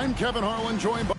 I'm Kevin Harlan, joined by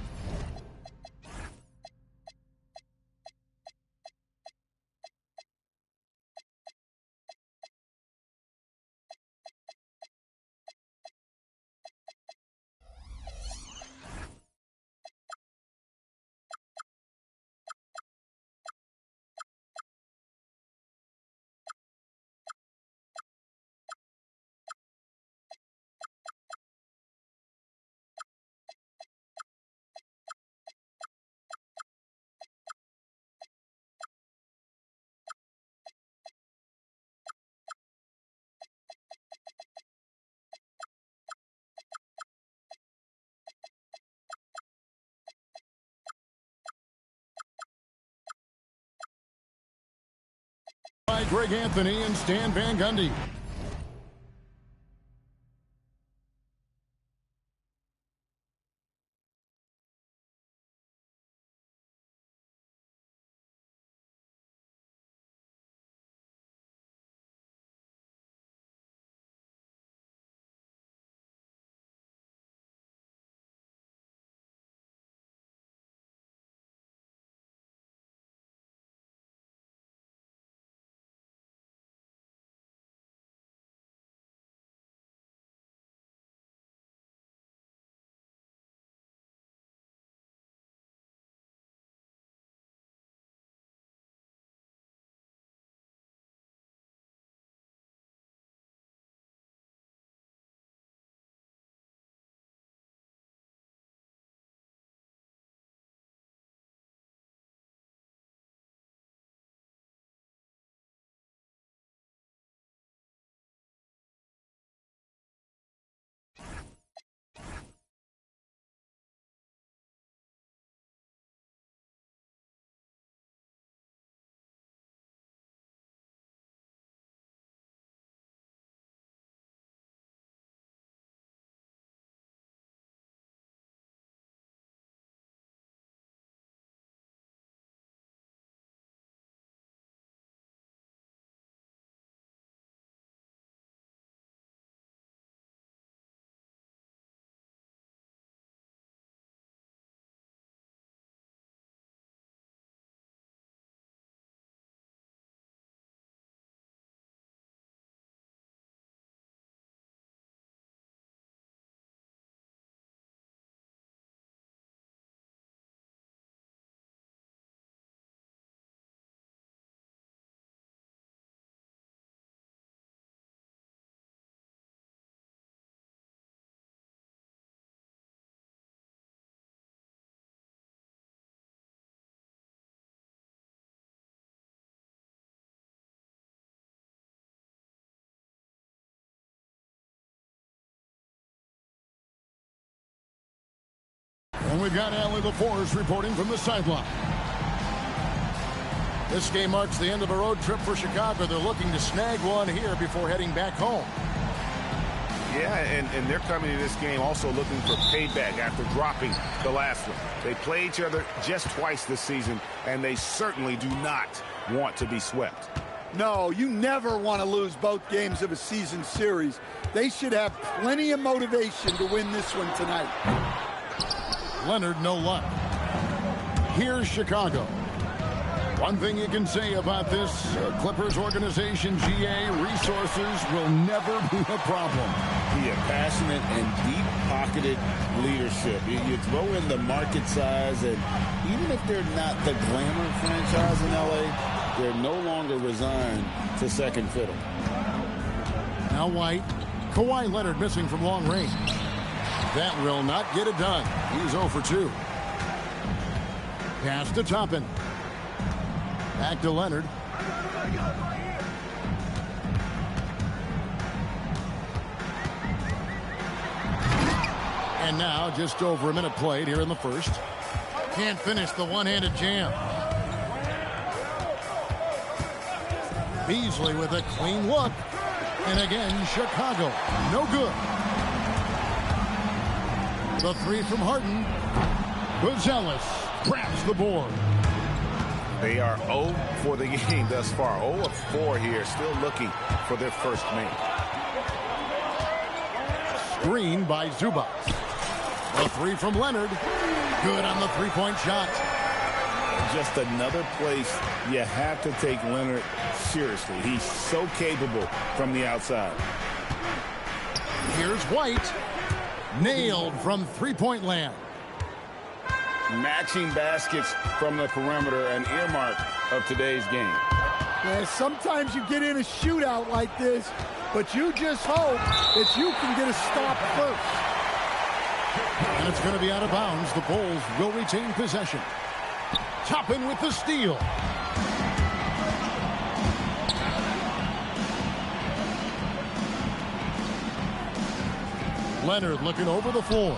Greg Anthony and Stan Van Gundy. And we've got Allie LaForce reporting from the sideline. This game marks the end of a road trip for Chicago. They're looking to snag one here before heading back home. Yeah, and they're coming to this game also looking for payback after dropping the last one. They play each other just twice this season, and they certainly do not want to be swept. No, you never want to lose both games of a season series. They should have plenty of motivation to win this one tonight. Leonard, no luck. Here's Chicago. One thing you can say about this Clippers organization, GA, resources will never be a problem. Yeah, passionate and deep-pocketed leadership. You throw in the market size, and even if they're not the glamour franchise in L.A., they're no longer resigned to second fiddle. Now White. Kawhi Leonard missing from long range. That will not get it done. He's 0 for 2. Pass to Toppin. Back to Leonard. And now just over a minute played here in the first. Can't finish the one-handed jam. Beasley with a clean look. And again, Chicago. No good. The three from Harden. Gonzalez grabs the board. They are 0 for the game thus far. 0 of 4 here, still looking for their first make. Screen by Zubac. A three from Leonard. Good on the three-point shot. Just another place you have to take Leonard seriously. He's so capable from the outside. Here's White. Nailed from three-point land. Matching baskets from the perimeter, an earmark of today's game. Yeah, sometimes you get in a shootout like this, but you just hope that you can get a stop first. And it's going to be out of bounds. The Bulls will retain possession. Toppin with the steal. Leonard looking over the floor.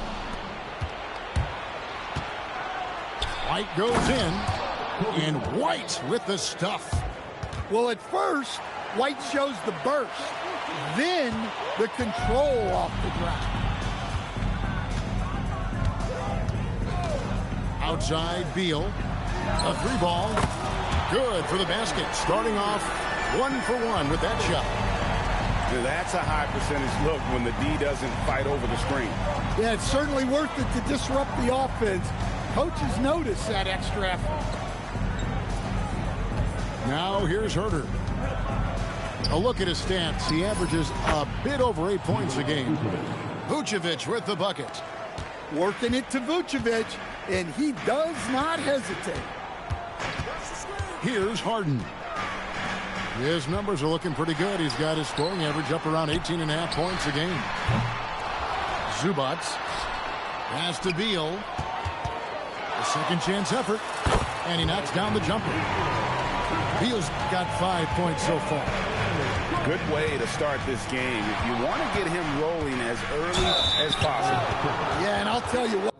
White goes in, and White with the stuff. Well, at first, White shows the burst, then the control off the ground. Outside, Beal. A three ball. Good for the basket. Starting off 1 for 1 with that shot. That's a high percentage look when the D doesn't fight over the screen. Yeah, it's certainly worth it to disrupt the offense. Coaches notice that extra effort. Now here's Herter. A look at his stats. He averages a bit over 8 points a game. Vucevic with the bucket. Working it to Vucevic, and he does not hesitate. Here's Harden. His numbers are looking pretty good. He's got his scoring average up around 18.5 points a game. Zubac. Pass to Beal. A second chance effort. And he knocks down the jumper. Beal's got 5 points so far. Good way to start this game. If you want to get him rolling as early as possible. Yeah, and I'll tell you what.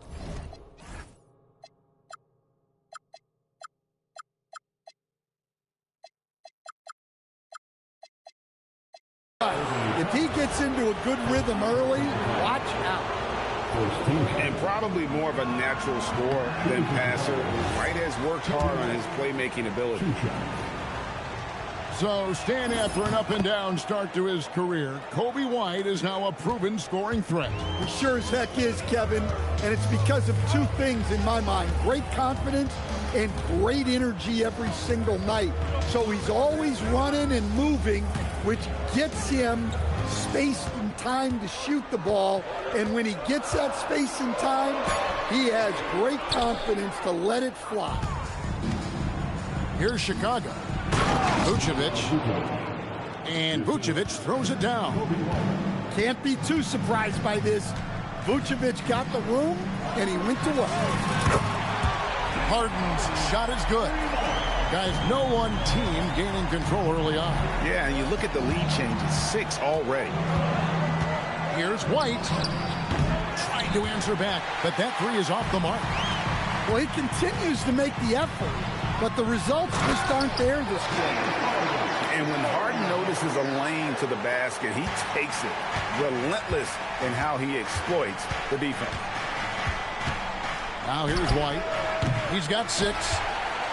If he gets into a good rhythm early, watch out. And probably more of a natural scorer than passer. White has worked hard on his playmaking ability. So, stand after an up-and-down start to his career, Kobe White is now a proven scoring threat. He sure as heck is, Kevin, and it's because of two things in my mind. Great confidence and great energy every single night. So he's always running and moving, which gets him space and time to shoot the ball. And when he gets that space and time, he has great confidence to let it fly. Here's Chicago. Vucevic. And Vucevic throws it down. Can't be too surprised by this. Vucevic got the room, and he went to work. Harden's shot is good. Guys, no one team gaining control early on. Yeah, and you look at the lead changes, 6 already. Here's White. Trying to answer back, but that three is off the mark. Well, he continues to make the effort, but the results just aren't there this game. And when Harden notices a lane to the basket, he takes it. Relentless in how he exploits the defense. Now here's White. He's got 6.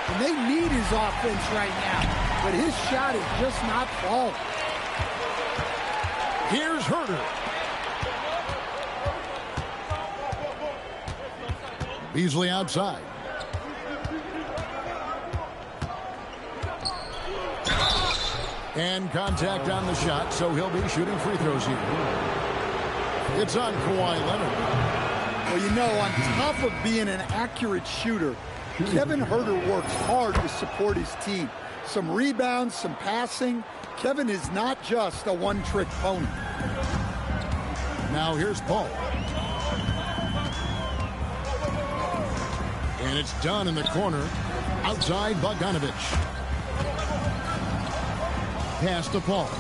And they need his offense right now, but his shot is just not falling. Here's Herter. Beasley outside. And contact on the shot, so he'll be shooting free throws here. It's on Kawhi Leonard. Well, you know, on top of being an accurate shooter, Kevin Herter works hard to support his team. Some rebounds, some passing. Kevin is not just a one-trick pony. Now here's Paul. And it's done in the corner. Outside Bogdanovich. Pass to Paul.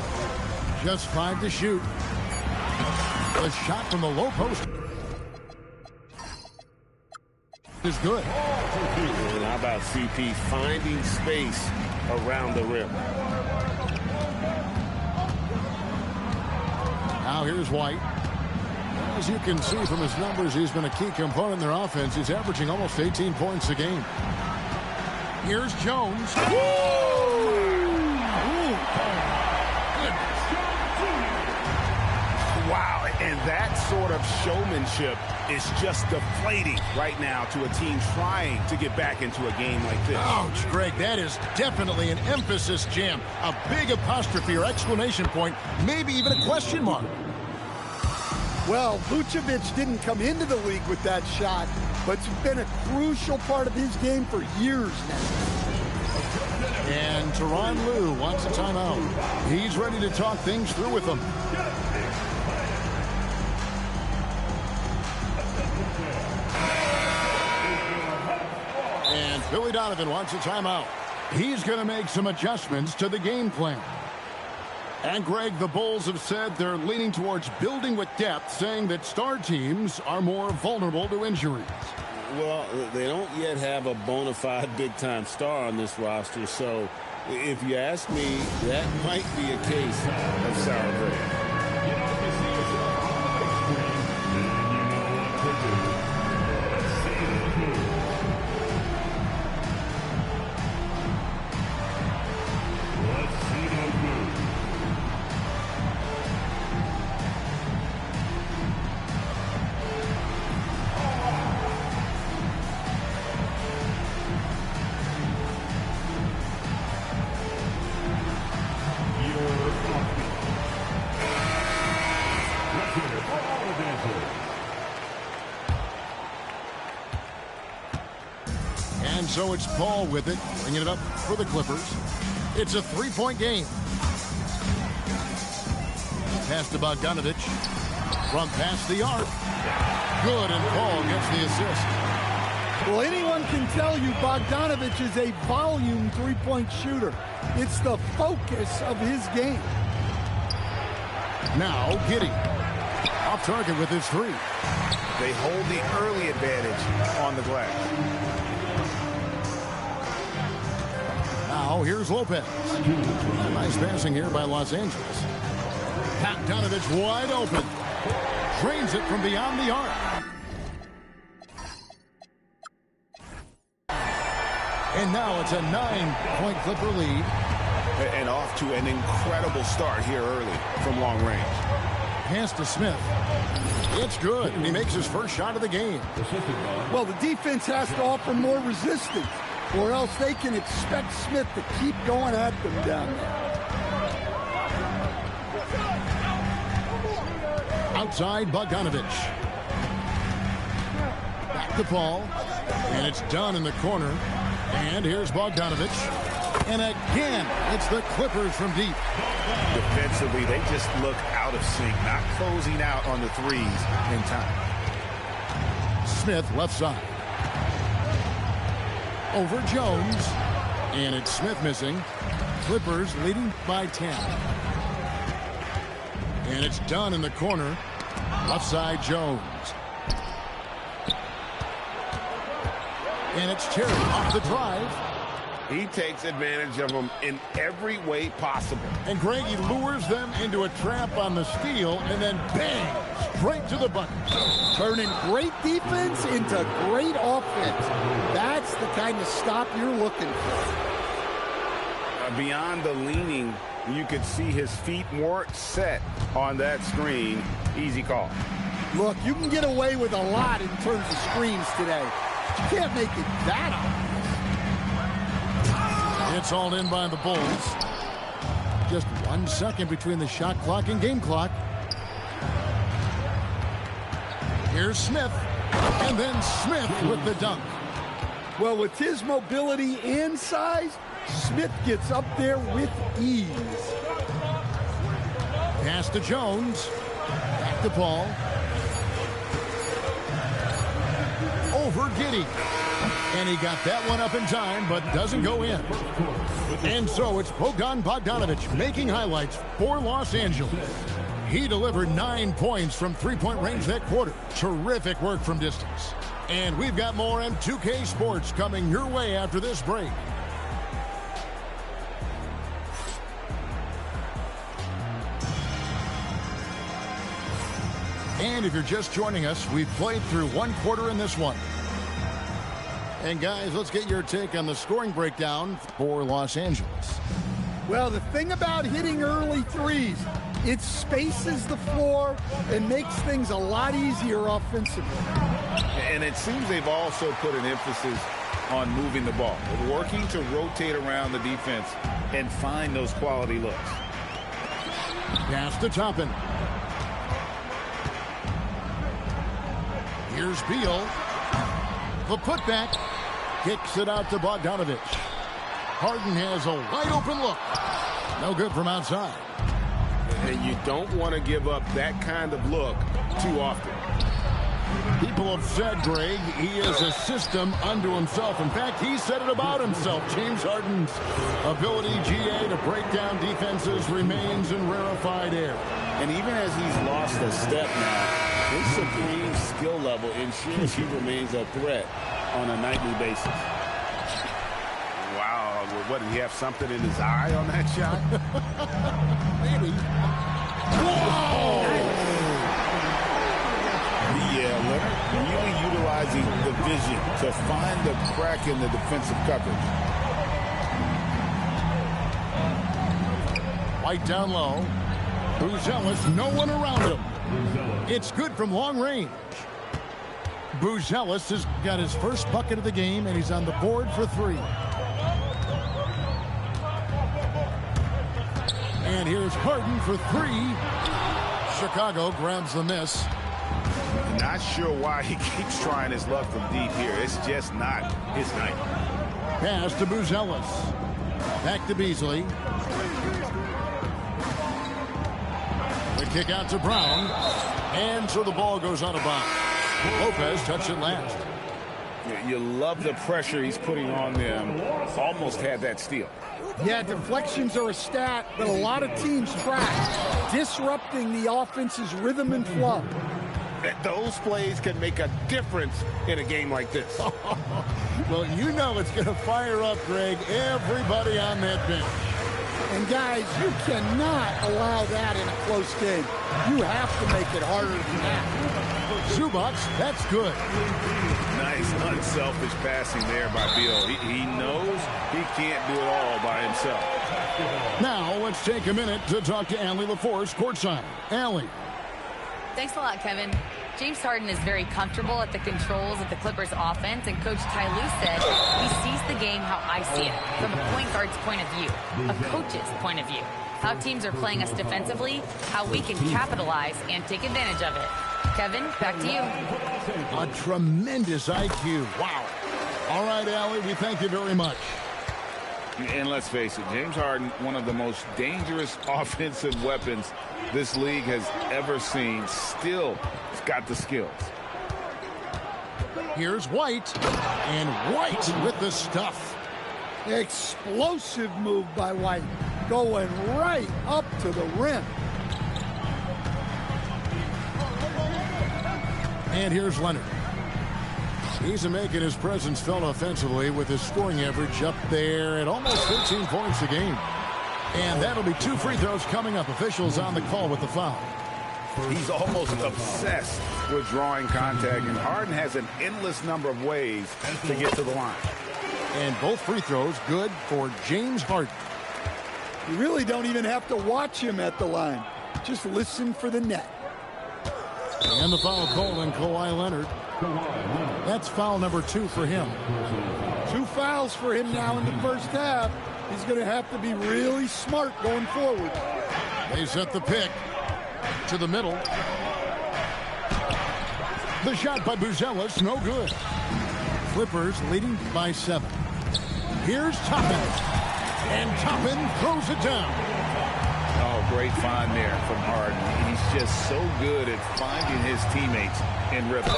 Just 5 to shoot. The shot from the low post is good. And how about CP finding space around the rim? Now here's White. As you can see from his numbers, he's been a key component in their offense. He's averaging almost 18 points a game. Here's Jones. Wow, and that sort of showmanship is just deflating right now to a team trying to get back into a game like this. Ouch, Greg, that is definitely an emphasis jam. A big apostrophe or exclamation point, maybe even a question mark. Well, Vucevic didn't come into the league with that shot, but it's been a crucial part of his game for years now. And Tyronn Lue wants a timeout. He's ready to talk things through with them. And Billy Donovan wants a timeout. He's going to make some adjustments to the game plan. And Greg, the Bulls have said they're leaning towards building with depth, saying that star teams are more vulnerable to injuries. Well, they don't yet have a bona fide big-time star on this roster, so if you ask me, that might be a case of sour grapes. And so it's Paul with it, bringing it up for the Clippers. It's a three-point game. Pass to Bogdanovich. From past the arc. Good, and Paul gets the assist. Well, anyone can tell you Bogdanovich is a volume three-point shooter. It's the focus of his game. Now, Giddey. Off target with his three. They hold the early advantage on the glass. Now, here's Lopez. Nice passing here by Los Angeles. Bogdanovich wide open. Drains it from beyond the arc. And now it's a 9-point Clipper lead. And off to an incredible start here early from long range. Pass to Smith. It's good, and he makes his first shot of the game. Well, the defense has to offer more resistance, or else they can expect Smith to keep going at them down there. Outside, Bogdanovich. Back to Paul. And it's done in the corner. And here's Bogdanovich. And again, it's the Clippers from deep. Defensively, they just look out of sync, not closing out on the threes in time. Smith left side. Over Jones. And it's Smith missing. Clippers leading by 10. And it's done in the corner. Left side, Jones. And it's Terry off the drive. He takes advantage of them in every way possible. And Greg, he lures them into a trap on the steal, and then bang, straight to the bucket. Turning great defense into great offense. That's the kind of stop you're looking for. Beyond the leaning, you could see his feet more set on that screen. Easy call. Look, you can get away with a lot in terms of screens today. You can't make it that obvious. It's hauled in by the Bulls. Just 1 second between the shot clock and game clock. Here's Smith. And then Smith with the dunk. Well, with his mobility and size, Smith gets up there with ease. Pass to Jones. Back to Paul. Over Giddey. And he got that one up in time, but doesn't go in. And so it's Bogdanovich making highlights for Los Angeles. He delivered 9 points from three-point range that quarter. Terrific work from distance. And we've got more M2K Sports coming your way after this break. And if you're just joining us, we've played through one quarter in this one. And guys, let's get your take on the scoring breakdown for Los Angeles. Well, the thing about hitting early threes, It spaces the floor and makes things a lot easier offensively. And it seems they've also put an emphasis on moving the ball, working to rotate around the defense and find those quality looks. Pass to Toppin. Here's Beal. The putback. Kicks it out to Bogdanovich. Harden has a wide open look. No good from outside. And you don't want to give up that kind of look too often. People have said, Greg, he is a system unto himself. In fact, he said it about himself. James Harden's ability, GA, to break down defenses remains in rarefied air. And even as he's lost a step now, his supreme skill level ensures he remains a threat on a nightly basis. Wow. What, did he have something in his eye on that shot? Maybe. Whoa! Yeah, Leonard really utilizing the vision to find the crack in the defensive coverage. White down low. Buzelis, no one around him. It's good from long range. Buzelis has got his first bucket of the game, and he's on the board for 3. And here's Harden for 3. Chicago grabs the miss. Not sure why he keeps trying his luck from deep here. It's just not his night. Pass to Buzelis. Back to Beasley. The kick out to Brown. And so the ball goes out of bounds. Lopez touched it last. You love the pressure he's putting on them. Almost had that steal. Yeah, deflections are a stat that a lot of teams track, disrupting the offense's rhythm and flow. Those plays can make a difference in a game like this. Well, you know it's going to fire up, Greg, everybody on that bench. And, guys, you cannot allow that in a close game. You have to make it harder than that. Zubac, that's good. Nice, unselfish passing there by Beal. He knows he can't do it all by himself. Now, let's take a minute to talk to Allie LaForce, courtside. Allie. Thanks a lot, Kevin. James Harden is very comfortable at the controls of the Clippers offense, and Coach Ty Lue said he sees the game how I see it, from a point guard's point of view, a coach's point of view, how teams are playing us defensively, how we can capitalize and take advantage of it. Kevin, back to you. A tremendous IQ. Wow. All right, Allie, we thank you very much. And let's face it, James Harden, one of the most dangerous offensive weapons this league has ever seen, still has got the skills. Here's White, and White with the stuff. Explosive move by White, going right up to the rim. And here's Leonard. He's making his presence felt offensively with his scoring average up there at almost 13 points a game. And that'll be 2 free throws coming up. Officials on the call with the foul. He's almost obsessed with drawing contact, and Harden has an endless number of ways to get to the line. And both free throws good for James Harden. You really don't even have to watch him at the line. Just listen for the net. And the foul called on Kawhi Leonard. That's foul number 2 for him. 2 fouls for him now in the first half. He's going to have to be really smart going forward. They set the pick to the middle. The shot by Buzelis, no good. Clippers leading by 7. Here's Toppin. And Toppin throws it down. Oh, great find there from Harden. He's just so good at finding his teammates in rhythm.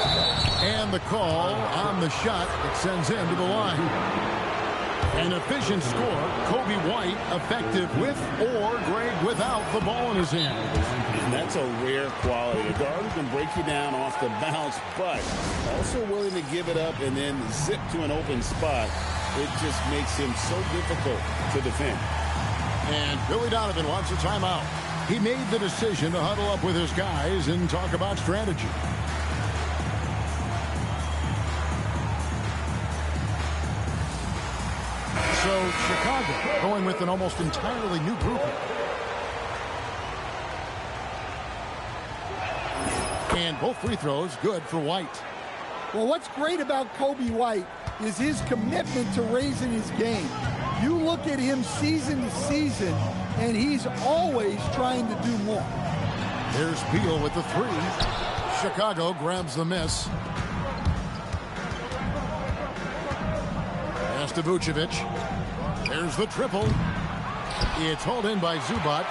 And the call on the shot that sends him to the line. An efficient score. Kobe White effective with or Greg without the ball in his hand. And that's a rare quality. A guard who can break you down off the bounce, but also willing to give it up and then zip to an open spot. It just makes him so difficult to defend. And Billy Donovan wants a timeout. He made the decision to huddle up with his guys and talk about strategy. So Chicago going with an almost entirely new group. And both free throws good for White. Well, what's great about Kobe White is his commitment to raising his game. You look at him season to season, and he's always trying to do more. Here's Beal with the three. Chicago grabs the miss. Pass to Vucevic. There's the triple. It's hauled in by Zubac.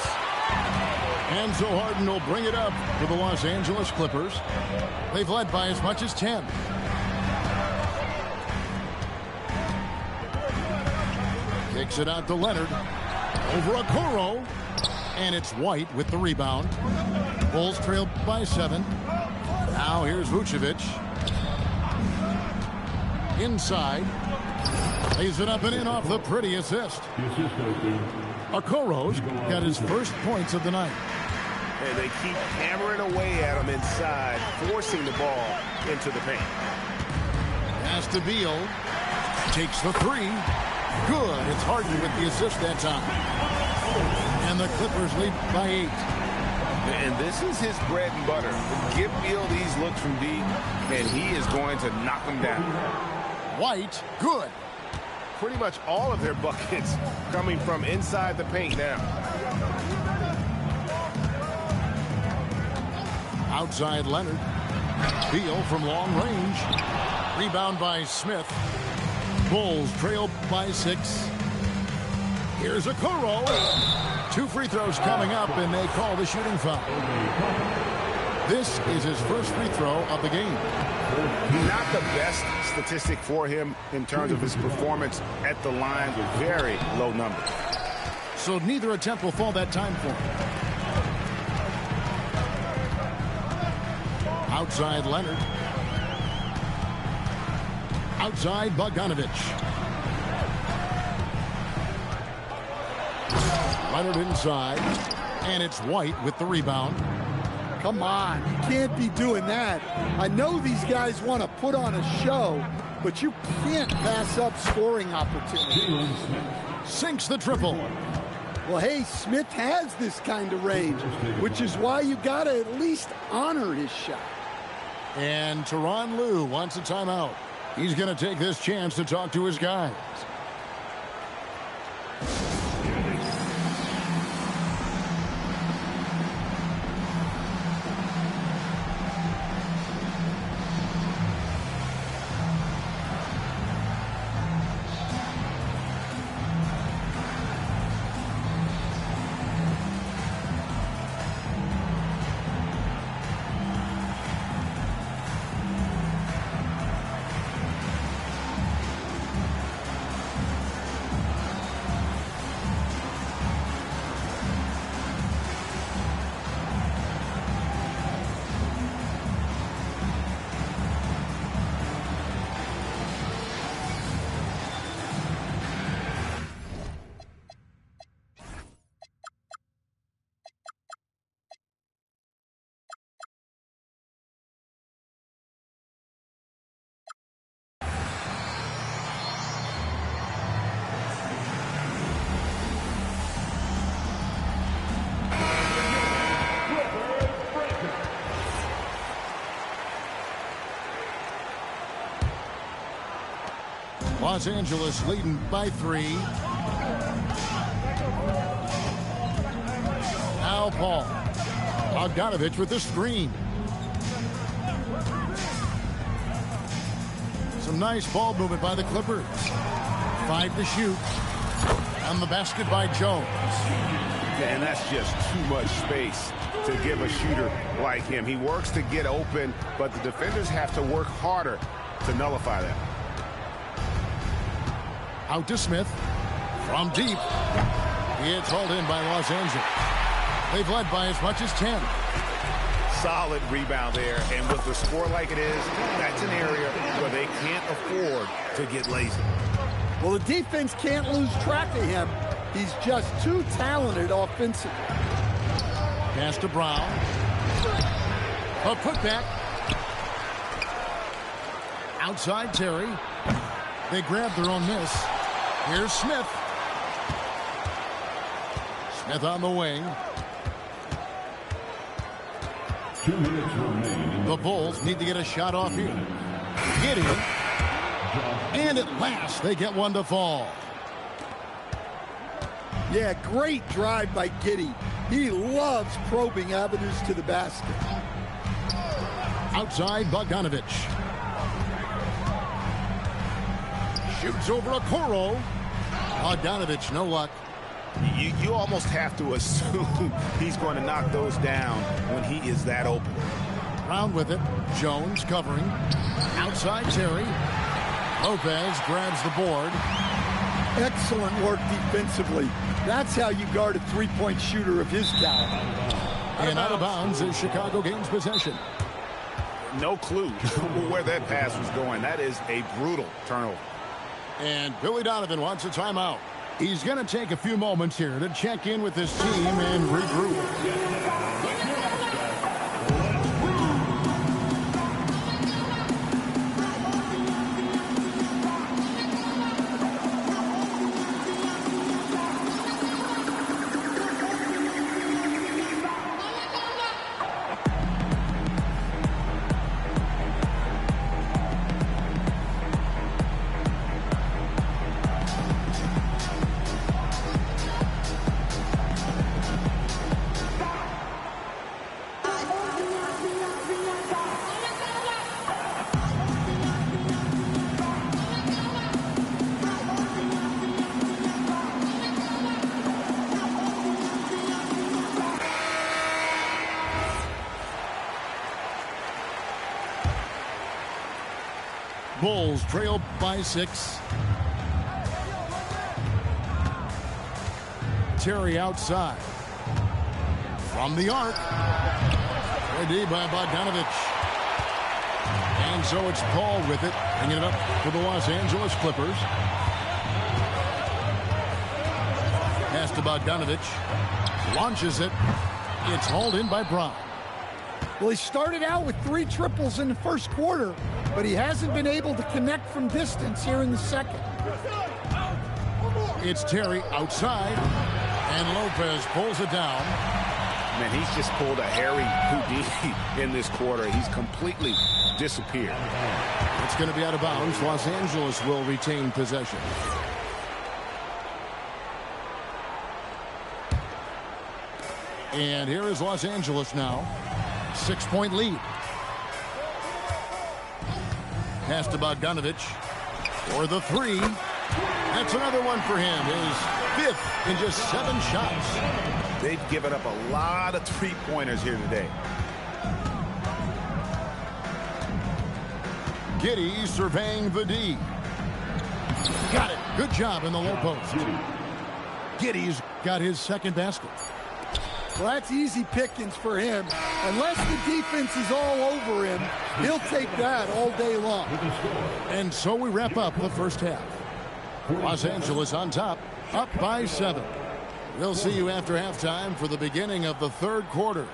And so Harden will bring it up for the Los Angeles Clippers. They've led by as much as 10. Kicks it out to Leonard. Over Okoro. And it's White with the rebound. Bulls trail by 7. Now here's Vucevic. Inside. Lays it up and in off the pretty assist. Okoro's got his first points of the night. And they keep hammering away at him inside, forcing the ball into the paint. Pass to Beal. Takes the three. Good. It's Harden with the assist that time. And the Clippers lead by 8. And this is his bread and butter. Give Beal these looks from deep, and he is going to knock them down. White, good. Pretty much all of their buckets coming from inside the paint now. Outside Leonard. Beal from long range. Rebound by Smith. Bulls trail by 6. Here's Okoro. 2 free throws coming up, and they call the shooting foul. This is his first free throw of the game. Not the best statistic for him in terms of his performance at the line with very low numbers. So neither attempt will fall that time for him. Outside Leonard. Outside Bogdanovic. Leonard inside. And it's White with the rebound. Come on, you can't be doing that. I know these guys want to put on a show, but you can't pass up scoring opportunities. Sinks the triple. Well, hey, Smith has this kind of range, which is why you got to at least honor his shot. And Tyronn Lue wants a timeout. He's going to take this chance to talk to his guys. Los Angeles leading by 3. Now Paul. Bogdanovic with the screen. Some nice ball movement by the Clippers. 5 to shoot. And the basket by Jones. And that's just too much space to give a shooter like him. He works to get open, but the defenders have to work harder to nullify that. Out to Smith. From deep. It's hauled in by Los Angeles. They've led by as much as 10. Solid rebound there, and with the score like it is, that's an area where they can't afford to get lazy. Well, the defense can't lose track of him. He's just too talented offensively. Pass to Brown. A putback. Outside Terry. They grab their own miss. Here's Smith. Smith on the wing. 2 minutes remaining The Bulls need to get a shot off here. Giddey. And at last, they get one to fall. Yeah, great drive by Giddey. He loves probing avenues to the basket. Outside, Bogdanovich. Shoots over Okoro. Bogdanovich, no luck. You almost have to assume he's going to knock those down when he is that open. Brown with it. Jones covering. Outside, Terry. Lopez grabs the board. Excellent work defensively. That's how you guard a three-point shooter of his caliber. And out of bounds as Chicago gains possession. No clue where that pass was going. That is a brutal turnover. And Billy Donovan wants a timeout. He's going to take a few moments here to check in with his team and regroup. Bulls trail by 6. Terry outside. From the arc. Ready by Bogdanovich. And so it's Paul with it, bringing it up for the Los Angeles Clippers. Pass to Bogdanovich. Launches it. It's hauled in by Brown. Well, he started out with 3 triples in the first quarter, but he hasn't been able to connect from distance here in the second. It's Terry outside, and Lopez pulls it down. Man, he's just pulled a Harry Houdini in this quarter. He's completely disappeared. It's going to be out of bounds. Los Angeles will retain possession. And here is Los Angeles now. 6-point lead. Pass to Bogdanovich for the 3. That's another one for him. His 5th in just 7 shots. They've given up a lot of three-pointers here today. Giddey surveying the D. Got it. Good job in the low post. Giddey's got his second basket. Well, that's easy pickings for him. Unless the defense is all over him, he'll take that all day long. And so we wrap up the first half. Los Angeles on top, up by 7. We'll see you after halftime for the beginning of the third quarter.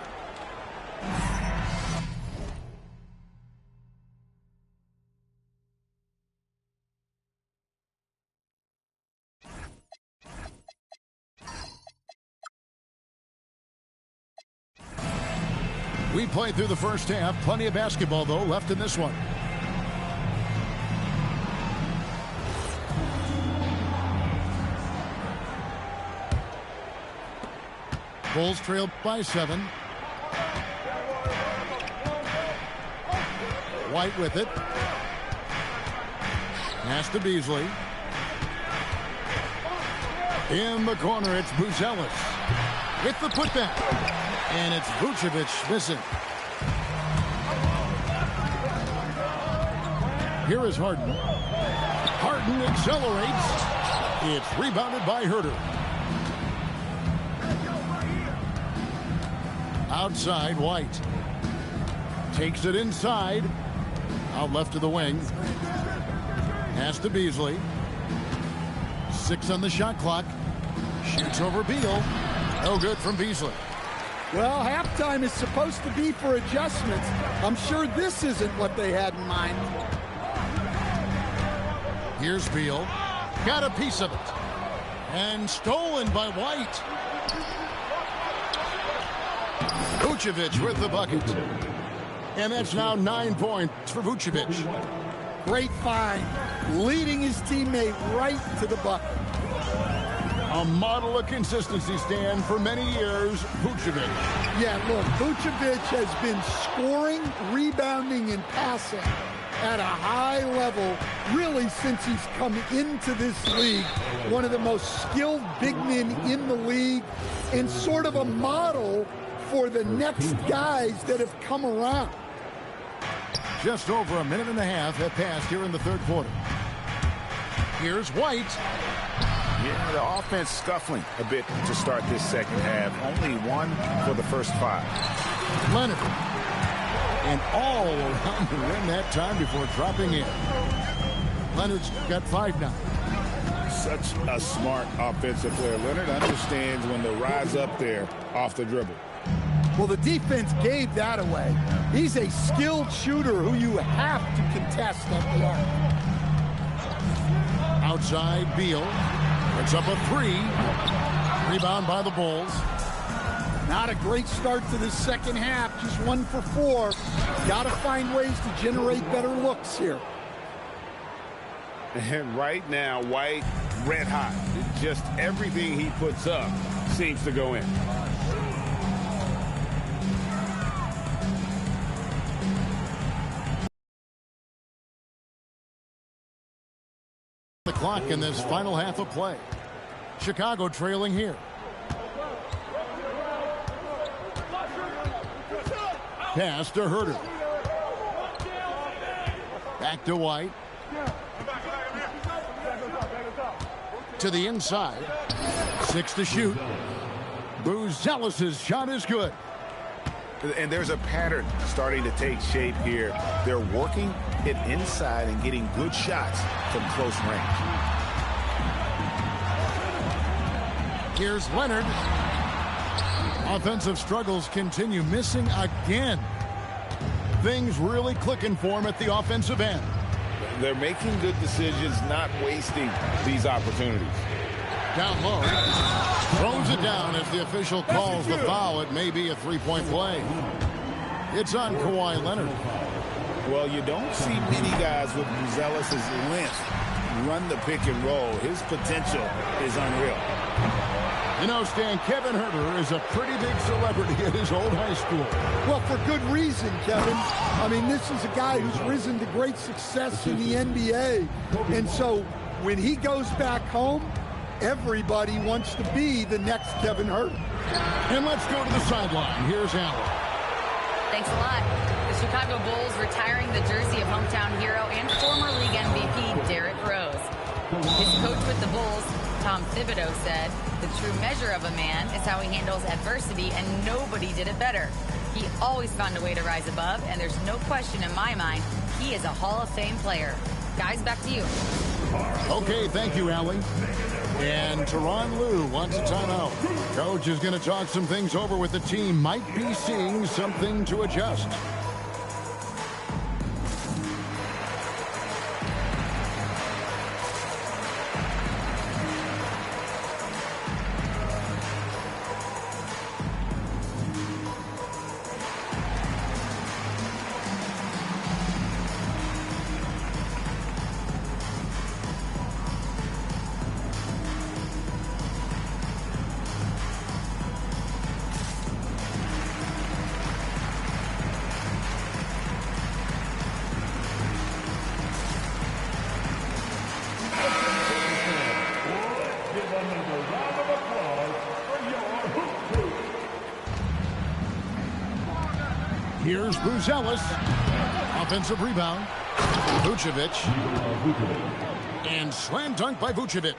We played through the first half. Plenty of basketball, though, left in this one. Bulls trail by 7. White with it. Pass to Beasley. In the corner, it's Buzelis with the putback. And it's Vucevic missing. Here is Harden. Harden accelerates. It's rebounded by Herter. Outside, White. Takes it inside. Out left to the wing. Pass to Beasley. 6 on the shot clock. Shoots over Beal. No good from Beasley. Well, halftime is supposed to be for adjustments. I'm sure this isn't what they had in mind. Here's Beal. Got a piece of it. And stolen by White. Vucevic with the bucket. And that's now 9 points for Vucevic. Great find, leading his teammate right to the bucket. A model of consistency, Stan, for many years, Vucevic. Yeah, look, Vucevic has been scoring, rebounding, and passing at a high level really since he's come into this league. One of the most skilled big men in the league and sort of a model for the next guys that have come around. Just over a minute and a half have passed here in the third quarter. Here's White. Yeah, the offense scuffling a bit to start this second half. Only 1 for the first 5. Leonard. And all around the rim that time before dropping in. Leonard's got 5 now. Such a smart offensive player. Leonard understands when to rise up there off the dribble. Well, the defense gave that away. He's a skilled shooter who you have to contest at the arc. Outside, Beal. It's up a 3. Rebound by the Bulls. Not a great start to the second half. Just 1 for 4. Got to find ways to generate better looks here. And right now, White red hot. Just everything he puts up seems to go in. The clock in this final half of play. Chicago trailing here. Pass to Herter. Back to White. To the inside. 6 to shoot. Buzelis' shot is good. And there's a pattern starting to take shape here. They're working it inside and getting good shots from close range. Here's Leonard. Offensive struggles continue, missing again. Things really clicking for him at the offensive end. They're making good decisions, not wasting these opportunities. Down low. Throws it down as the official calls the foul. It may be a three-point play. It's on Kawhi Leonard. Well, you don't see many guys with Buzelis' length run the pick and roll. His potential is unreal. You know, Stan, Kevin Herter is a pretty big celebrity at his old high school. Well, for good reason, Kevin. I mean, this is a guy who's risen to great success in the NBA. And so when he goes back home, everybody wants to be the next Kevin Herter. And let's go to the sideline. Here's Allen. Thanks a lot. The Chicago Bulls retiring the jersey of hometown hero and former league MVP Derrick Rose. His coach with the Bulls, Tom Thibodeau, said, "The true measure of a man is how he handles adversity, and nobody did it better. He always found a way to rise above, and there's no question in my mind he is a Hall of Fame player." Guys, back to you. Okay, thank you, Allie. And Tyronn Lue wants a timeout. Coach is going to talk some things over with the team. Might be seeing something to adjust. Here's Buzelis. Offensive rebound. Vucevic. And slam dunk by Vucevic.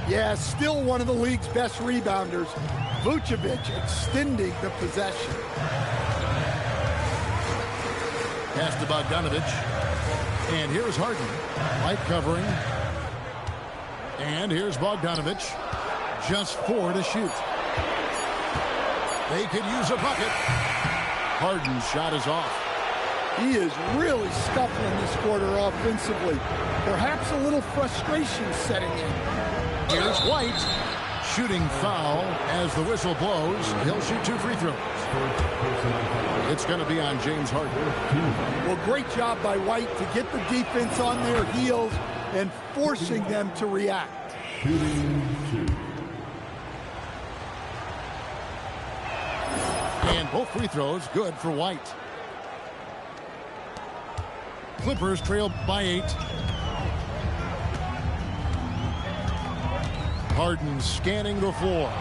Yeah, still one of the league's best rebounders. Vucevic extending the possession. Pass to Bogdanovich. And here's Harden. Light covering. And here's Bogdanovich. Just 4 to shoot. They could use a bucket. Harden's shot is off. He is really scuffling this quarter offensively. Perhaps a little frustration setting in. Here's White. Shooting foul as the whistle blows. He'll shoot 2 free throws. It's going to be on James Harden. Well, great job by White to get the defense on their heels and forcing them to react. And both free throws good for White. Clippers trail by 8. Harden scanning the floor.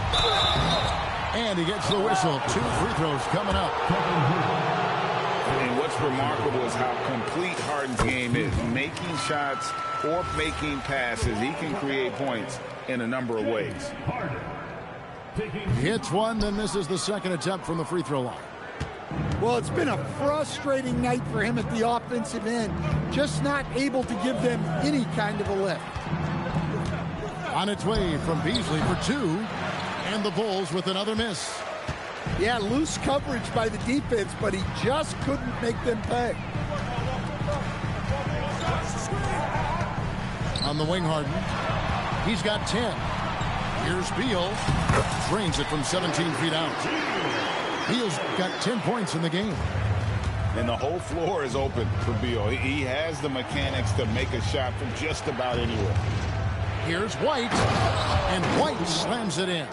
And he gets the whistle. 2 free throws coming up. And what's remarkable is how complete Harden's game is. Making shots or making passes, he can create points in a number of ways. Hits one, then misses the second attempt from the free throw line. Well, it's been a frustrating night for him at the offensive end. Just not able to give them any kind of a lift. On its way from Beasley for 2. And the Bulls with another miss. Yeah, loose coverage by the defense, but he just couldn't make them pay. On the wing, Harden. He's got 10. Here's Beal. Drains it from 17 feet out. Beal's got 10 points in the game. And the whole floor is open for Beal. He has the mechanics to make a shot from just about anywhere. Here's White. And White slams it in.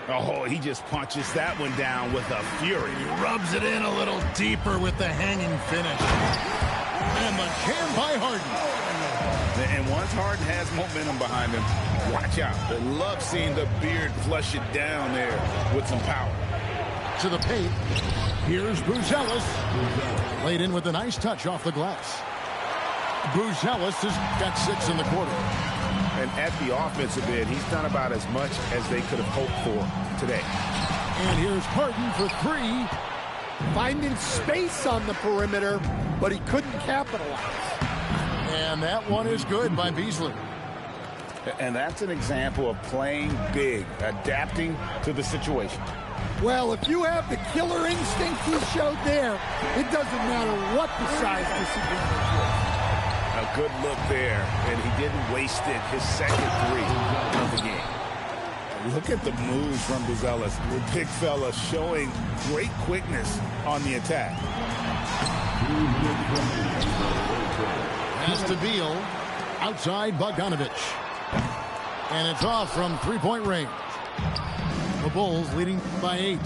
Oh, he just punches that one down with a fury. He rubs it in a little deeper with the hanging finish. And the jam by Harden. And once Harden has momentum behind him, watch out. I love seeing the beard flush it down there with some power. To the paint. Here's Buzelis. Laid in with a nice touch off the glass. Buzelis has got 6 in the quarter. And at the offensive end, he's done about as much as they could have hoped for today. And here's Harden for 3. Finding space on the perimeter, but he couldn't capitalize. And that one is good by Beasley. And that's an example of playing big, adapting to the situation. Well, if you have the killer instinct he showed there, it doesn't matter what the size disadvantage is. A good look there, and he didn't waste it. His second 3 of the game. Look at the moves from Buzelis. The big fella showing great quickness on the attack. Pass to Beal. Outside Bogdanovich. And it's off from 3-point range. The Bulls leading by 8.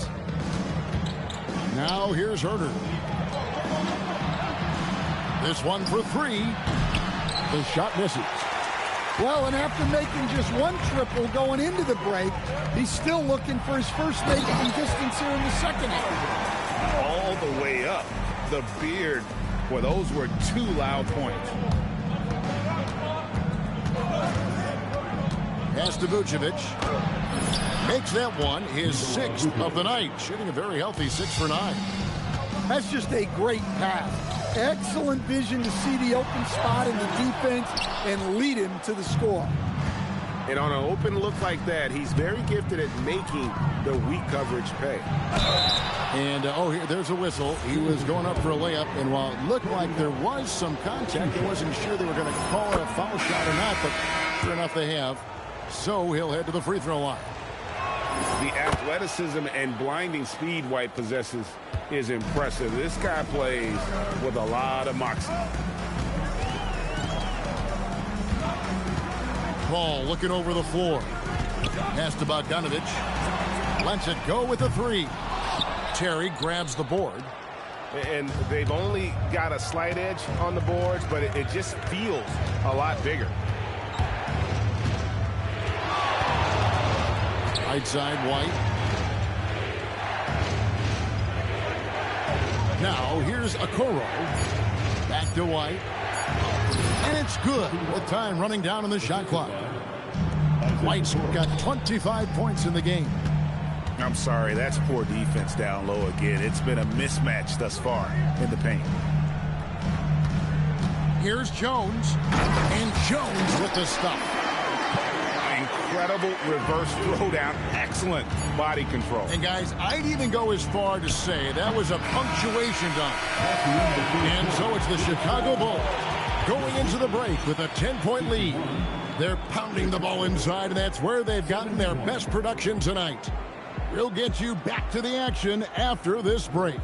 Now here's Herter. This one for 3. The shot misses. Well, and after making just 1 triple going into the break, he's still looking for his first make from distance here in the second half. All the way up. The beard. Well, those were 2 loud points. Pass to Vucevic. Makes that one his 6th of the night. Shooting a very healthy 6 for 9. That's just a great pass. Excellent vision to see the open spot in the defense and lead him to the score. And on an open look like that, he's very gifted at making the weak coverage pay. And, there's a whistle. He was going up for a layup, and while it looked like there was some contact, I wasn't sure they were going to call it a foul shot or not, but sure enough they have. So he'll head to the free throw line. The athleticism and blinding speed White possesses is impressive. This guy plays with a lot of moxie. Ball looking over the floor. Pass to Bogdanovich. Lets it go with a 3. Terry grabs the board. And they've only got a slight edge on the boards, but it just feels a lot bigger. Right side, White. Now, here's Okoro. Back to White. And it's good with time running down on the shot clock. White's got 25 points in the game. I'm sorry, that's poor defense down low again. It's been a mismatch thus far in the paint. Here's Jones. And Jones with the stop. Incredible reverse throwdown. Excellent body control. And guys, I'd even go as far to say that was a punctuation dunk. And so it's the Chicago Bulls going into the break with a 10-point lead. They're pounding the ball inside, and that's where they've gotten their best production tonight. We'll get you back to the action after this break.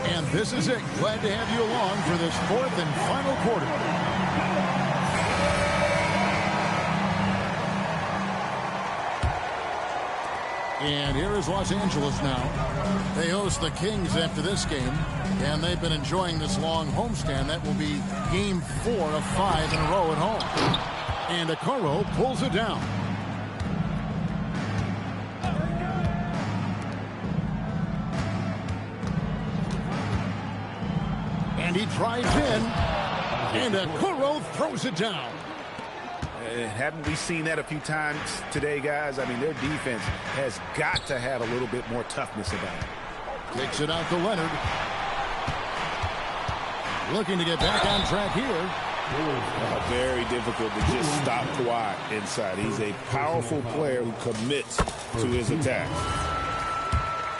And this is it. Glad to have you along for this fourth and final quarter. And here is Los Angeles now. They host the Kings after this game, and they've been enjoying this long homestand. That will be game 4 of 5 in a row at home. And Okoro pulls it down. And he drives in, and Okoro throws it down. Haven't we seen that a few times today, guys? I mean, their defense has got to have a little bit more toughness about it. Kicks it out to Leonard. Looking to get back on track here. Very difficult to just stop Kawhi inside. He's a powerful player who commits to his attack.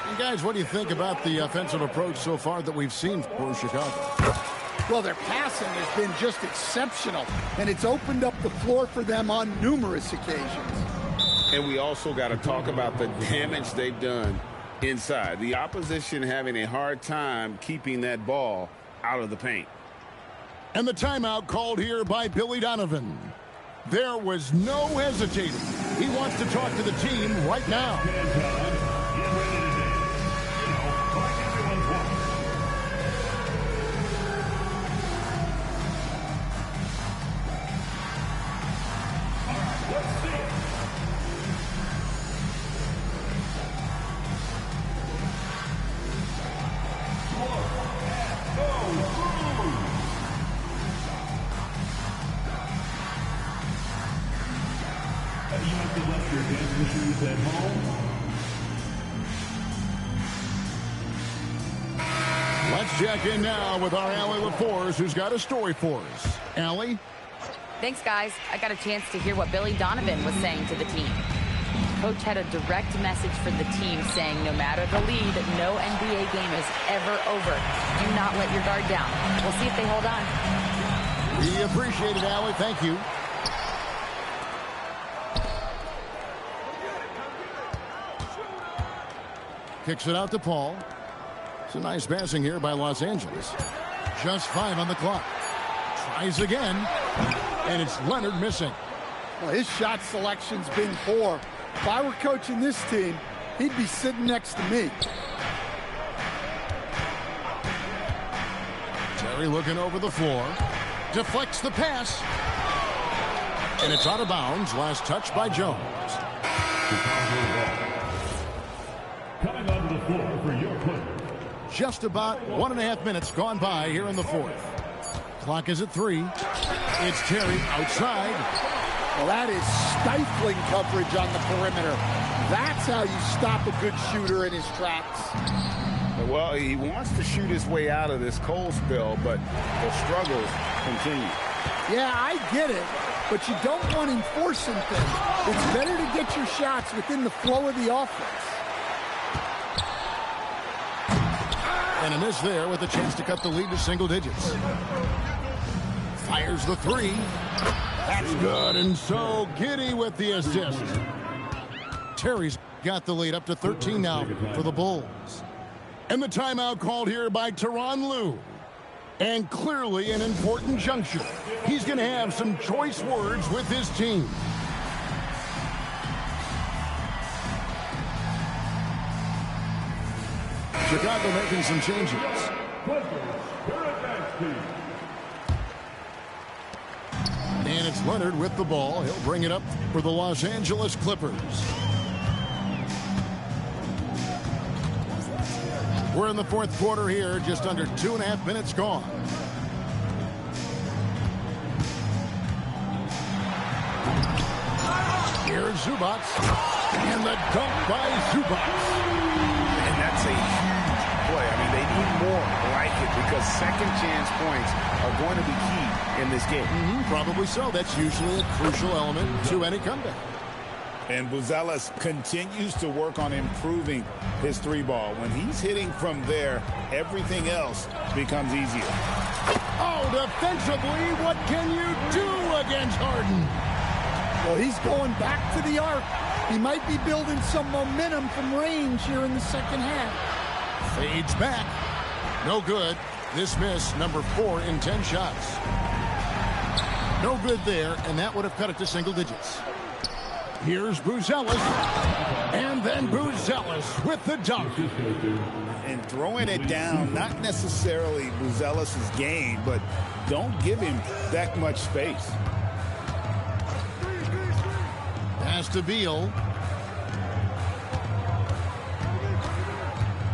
And guys, what do you think about the offensive approach so far that we've seen for Chicago? Well, their passing has been just exceptional, and it's opened up the floor for them on numerous occasions. And we also got to talk about the damage they've done inside. The opposition having a hard time keeping that ball out of the paint. And the timeout called here by Billy Donovan. There was no hesitating. He wants to talk to the team right now. Let's check in now with our Allie LaForce, who's got a story for us. Allie? Thanks, guys. I got a chance to hear what Billy Donovan was saying to the team. Coach had a direct message for the team saying no matter the lead, no NBA game is ever over. Do not let your guard down. We'll see if they hold on. We appreciate it, Allie. Thank you. Kicks it out to Paul. It's a nice passing here by Los Angeles. Just 5 on the clock. Tries again. And it's Leonard missing. Well, his shot selection's been poor. If I were coaching this team, he'd be sitting next to me. Terry looking over the floor. Deflects the pass. And it's out of bounds. Last touch by Jones. Coming onto the floor for your player. Just about 1.5 minutes gone by here in the fourth. Clock is at 3. It's Terry outside. Well, that is stifling coverage on the perimeter. That's how you stop a good shooter in his tracks. Well, he wants to shoot his way out of this cold spell, but the struggles continue. Yeah, I get it, but you don't want him forcing things. It's better to get your shots within the flow of the offense. And a miss there with a chance to cut the lead to single digits. Fires the 3. That's good, and so Giddey with the assist. Terry's got the lead up to 13 now for the Bulls. And the timeout called here by Tyronn Lue. And clearly an important juncture. He's going to have some choice words with his team. Chicago making some changes. And it's Leonard with the ball. He'll bring it up for the Los Angeles Clippers. We're in the fourth quarter here, just under 2.5 minutes gone. Here's Zubac. And the dunk by Zubac. And that's a huge play. I mean, they need more like it because second chance points are going to be key in this game. Probably so. That's usually a crucial element to any comeback. And Buzelis continues to work on improving his three ball. When he's hitting from there, everything else becomes easier. Oh, defensively, what can you do against Harden? Well, he's going back to the arc. He might be building some momentum from range here in the second half. Fades back. No good. This miss, number 4 in 10 shots. No good there, and that would have cut it to single digits. Here's Buzelis, and then Buzelis with the dunk. And throwing it down, not necessarily Buzelis' game, but don't give him that much space. Pass to Beal.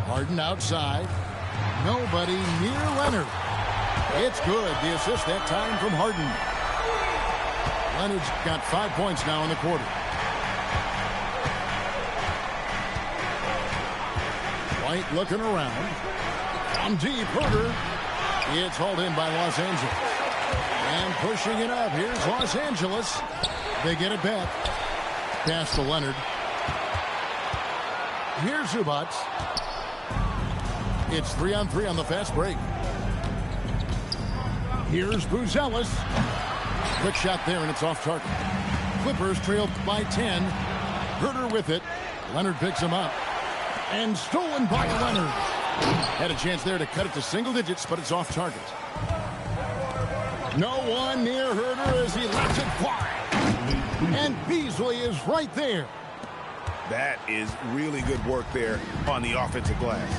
Harden outside. Nobody near Leonard. It's good. The assist that time from Harden. Leonard's got 5 points now in the quarter. White looking around. From deep, Herder. It's hauled in by Los Angeles. And pushing it up. Here's Los Angeles. They get it back. Pass to Leonard. Here's Zubac. It's 3-on-3 on the fast break. Here's Buzelis. Quick shot there, and it's off target. Clippers trail by 10. Herder with it. Leonard picks him up. And stolen by Leonard. Had a chance there to cut it to single digits, but it's off target. No one near Herder as he lets it fly. And Beasley is right there. That is really good work there on the offensive glass.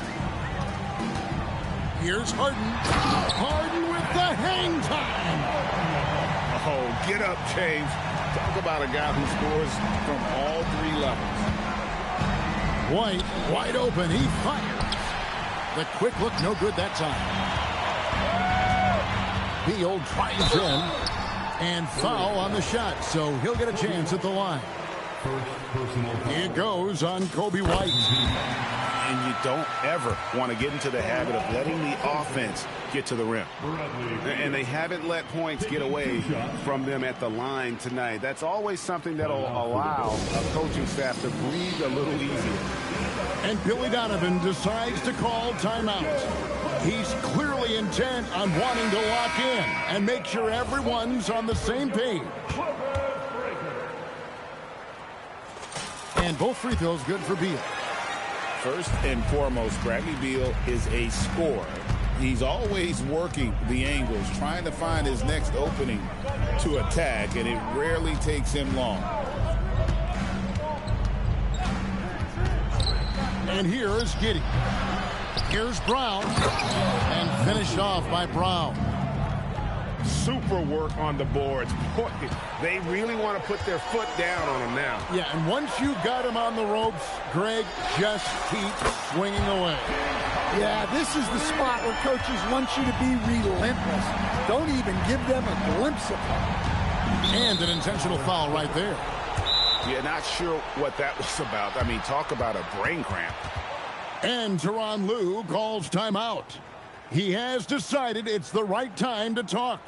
Here's Harden. Harden with the hang time. Oh, get up, James. Talk about a guy who scores from all 3 levels. White, wide open. He fires. The quick look, no good that time. Beal drives in. And foul on the shot, so he'll get a chance at the line. It goes on Kobe White. And you don't ever want to get into the habit of letting the offense get to the rim. And they haven't let points get away from them at the line tonight. That's always something that'll allow a coaching staff to breathe a little easier. And Billy Donovan decides to call timeout. He's clearly intent on wanting to lock in and make sure everyone's on the same page. And both free throws good for Beal. First and foremost, Bradley Beal is a scorer. He's always working the angles, trying to find his next opening to attack, and it rarely takes him long. And here is Giddey. Here's Brown. And finished off by Brown. Super work on the boards. Boy, they really want to put their foot down on him now. Yeah, and once you got him on the ropes, Greg, just keep swinging away. Yeah, this is the spot where coaches want you to be relentless. Don't even give them a glimpse of it. And an intentional foul right there. Yeah, not sure what that was about. I mean, talk about a brain cramp. And Tyronn Lue calls timeout. He has decided it's the right time to talk.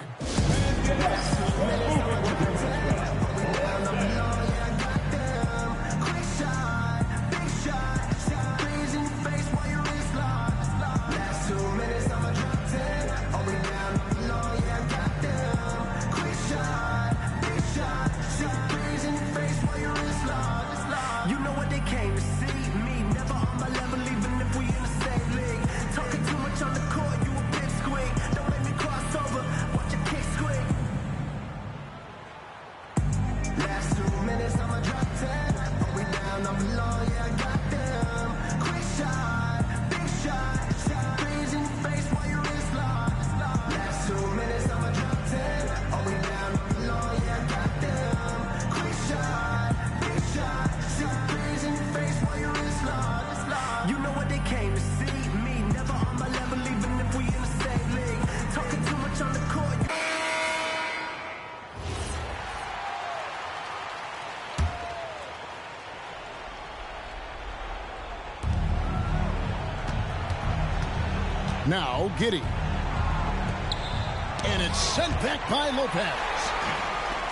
Now Giddey. And it's sent back by Lopez.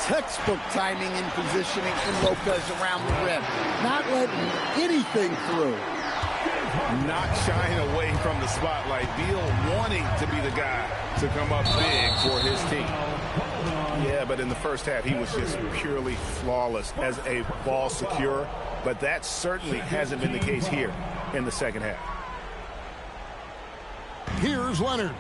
textbook timing and positioning from Lopez around the rim. Not letting anything through. Not shying away from the spotlight. Beal wanting to be the guy to come up big for his team. Yeah, but in the first half, he was just purely flawless as a ball securer. But that certainly hasn't been the case here in the second half. Here's Leonard.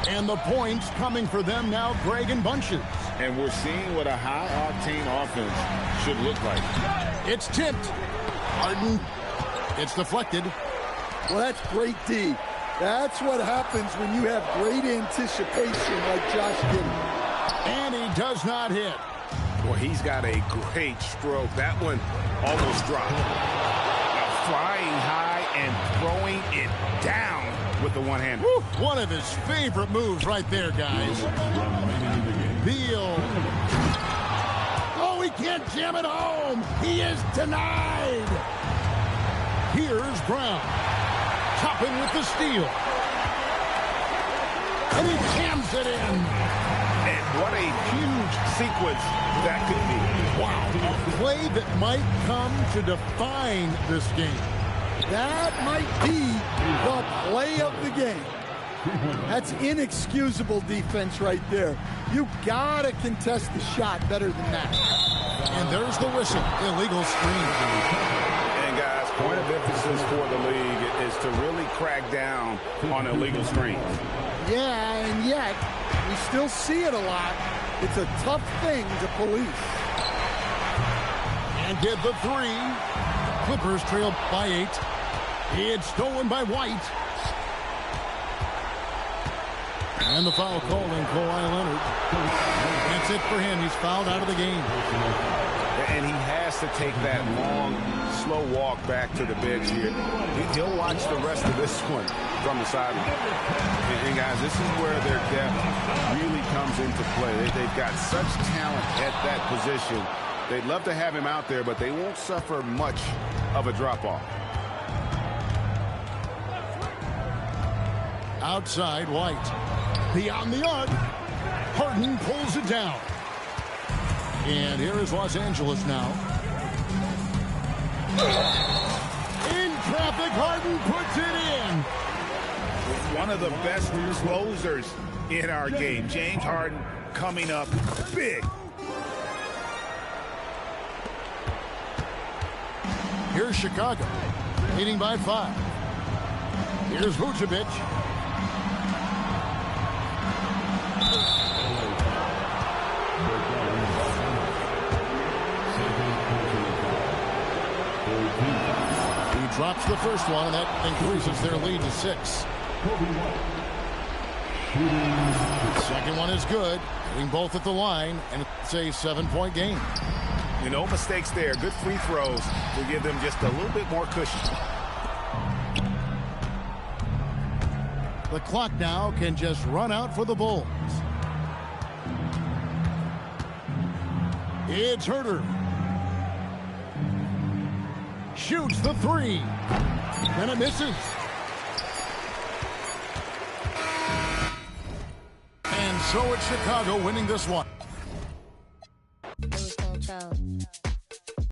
And the points coming for them now, Greg, in bunches. And we're seeing what a high-octane offense should look like. It's tipped. Harden. It's deflected. Well, that's great D. That's what happens when you have great anticipation like Josh Giddey. And he does not hit. Well, he's got a great stroke. That one almost dropped. Now flying high and throwing it down with the one-hander. One of his favorite moves right there, guys. Beal. Oh, he can't jam it home. He is denied. Here's Brown. Topping with the steal. And he jams it in. And what a huge sequence that could be. Wow. A play that might come to define this game. That might be the play of the game. That's inexcusable defense right there. You gotta contest the shot better than that. And there's the whistle. Illegal screen. And guys, point of emphasis for the league is to really crack down on illegal screens. Yeah, and yet we still see it a lot. It's a tough thing to police. And get the three. Clippers trail by 8. It's stolen by White. And the foul call in Kawhi Leonard. That's it for him. He's fouled out of the game. And he has to take that long, slow walk back to the bench here. He'll watch the rest of this one from the sideline. And guys, this is where their depth really comes into play. They've got such talent at that position. They'd love to have him out there, but they won't suffer much of a drop-off. Outside, White. Beyond the arc. Harden pulls it down. And here is Los Angeles now. In traffic, Harden puts it in. One of the best closers in our game. James Harden coming up big. Here's Chicago, leading by 5. Here's Vucevic. He drops the first one, and that increases their lead to 6. Second one is good, hitting both at the line, and it's a 7-point game. No mistakes there. Good free throws to give them just a little bit more cushion. The clock now can just run out for the Bulls. It's Herter. Shoots the 3. And it misses. And so it's Chicago winning this one. Lose control.